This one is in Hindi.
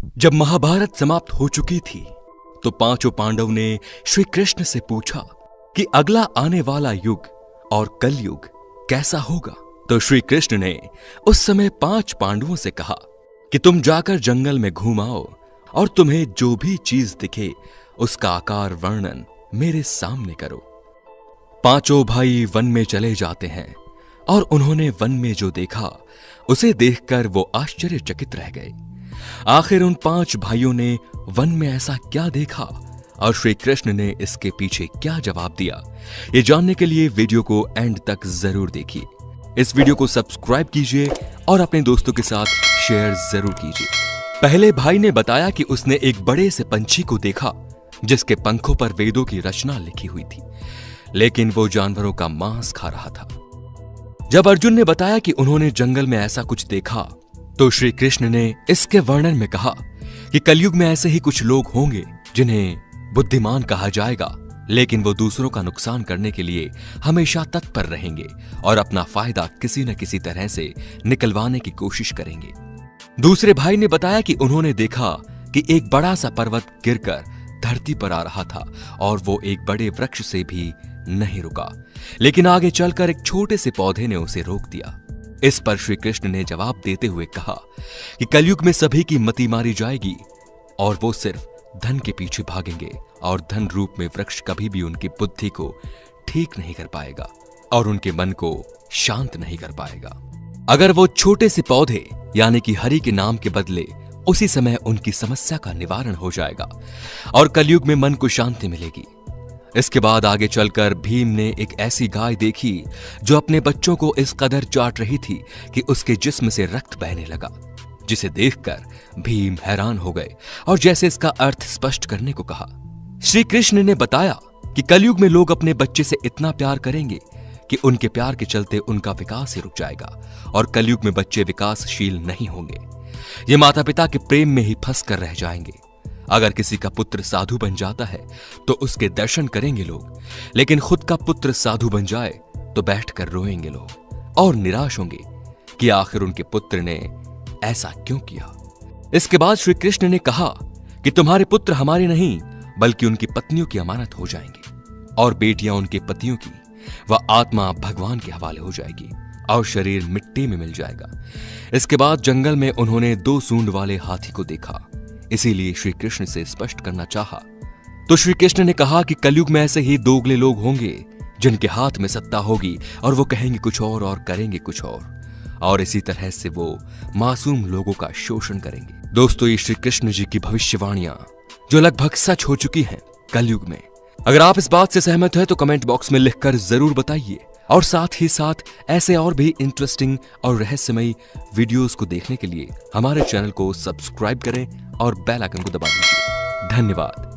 जब महाभारत समाप्त हो चुकी थी तो पांचों पांडव ने श्री कृष्ण से पूछा कि अगला आने वाला युग और कलयुग कैसा होगा। तो श्री कृष्ण ने उस समय 5 पांडवों से कहा कि तुम जाकर जंगल में घूम आओ और तुम्हें जो भी चीज दिखे उसका आकार वर्णन मेरे सामने करो। पांचों भाई वन में चले जाते हैं और उन्होंने वन में जो देखा उसे देखकर वो आश्चर्यचकित रह गए। आखिर उन 5 भाइयों ने वन में ऐसा क्या देखा और श्री कृष्ण ने इसके पीछे क्या जवाब दिया, ये जानने के लिए वीडियो को एंड तक जरूर देखिए। इस वीडियो को सब्सक्राइब कीजिए और अपने दोस्तों के साथ शेयर जरूर कीजिए। पहले भाई ने बताया कि उसने एक बड़े से पंछी को देखा जिसके पंखों पर वेदों की रचना लिखी हुई थी, लेकिन वो जानवरों का मांस खा रहा था। जब अर्जुन ने बताया कि उन्होंने जंगल में ऐसा कुछ देखा तो श्री कृष्ण ने इसके वर्णन में कहा कि कलयुग में ऐसे ही कुछ लोग होंगे जिन्हें बुद्धिमान कहा जाएगा, लेकिन वो दूसरों का नुकसान करने के लिए हमेशा तत्पर रहेंगे और अपना फायदा किसी न किसी तरह से निकलवाने की कोशिश करेंगे। दूसरे भाई ने बताया कि उन्होंने देखा कि एक बड़ा सा पर्वत गिरकर धरती पर आ रहा था और वो एक बड़े वृक्ष से भी नहीं रुका, लेकिन आगे चलकर एक छोटे से पौधे ने उसे रोक दिया। इस पर श्री कृष्ण ने जवाब देते हुए कहा कि कलयुग में सभी की मति मारी जाएगी और वो सिर्फ धन के पीछे भागेंगे और धन रूप में वृक्ष कभी भी उनकी बुद्धि को ठीक नहीं कर पाएगा और उनके मन को शांत नहीं कर पाएगा। अगर वो छोटे से पौधे यानी कि हरि के नाम के बदले उसी समय उनकी समस्या का निवारण हो जाएगा और कलयुग में मन को शांति मिलेगी। इसके बाद आगे चलकर भीम ने एक ऐसी गाय देखी जो अपने बच्चों को इस कदर चाट रही थी कि उसके जिस्म से रक्त बहने लगा, जिसे देखकर भीम हैरान हो गए और जैसे इसका अर्थ स्पष्ट करने को कहा। श्री कृष्ण ने बताया कि कलयुग में लोग अपने बच्चे से इतना प्यार करेंगे कि उनके प्यार के चलते उनका विकास ही रुक जाएगा और कलयुग में बच्चे विकासशील नहीं होंगे। ये माता पिता के प्रेम में ही फंस कर रह जाएंगे। अगर किसी का पुत्र साधु बन जाता है तो उसके दर्शन करेंगे लोग, लेकिन खुद का पुत्र साधु बन जाए तो बैठकर रोएंगे लोग और निराश होंगे कि आखिर उनके पुत्र ने ऐसा क्यों किया। इसके बाद श्री कृष्ण ने कहा कि तुम्हारे पुत्र हमारे नहीं बल्कि उनकी पत्नियों की अमानत हो जाएंगे और बेटियां उनके पतियों की, वह आत्मा भगवान के हवाले हो जाएगी और शरीर मिट्टी में मिल जाएगा। इसके बाद जंगल में उन्होंने 2 सूंड वाले हाथी को देखा, इसीलिए श्री कृष्ण से स्पष्ट करना चाहा। तो श्री कृष्ण ने कहा कि कलयुग में ऐसे ही दोगले लोग होंगे जिनके हाथ में सत्ता होगी और वो कहेंगे कुछ और करेंगे कुछ और इसी तरह से वो मासूम लोगों का शोषण करेंगे। दोस्तों, ये श्री कृष्ण जी की भविष्यवाणियां जो लगभग सच हो चुकी हैं कलयुग में। अगर आप इस बात से सहमत हैं तो कमेंट बॉक्स में लिखकर जरूर बताइए और साथ ही साथ ऐसे और भी इंटरेस्टिंग और रहस्यमयी वीडियोस को देखने के लिए हमारे चैनल को सब्सक्राइब करें और बेल आइकन को दबा दीजिए। धन्यवाद।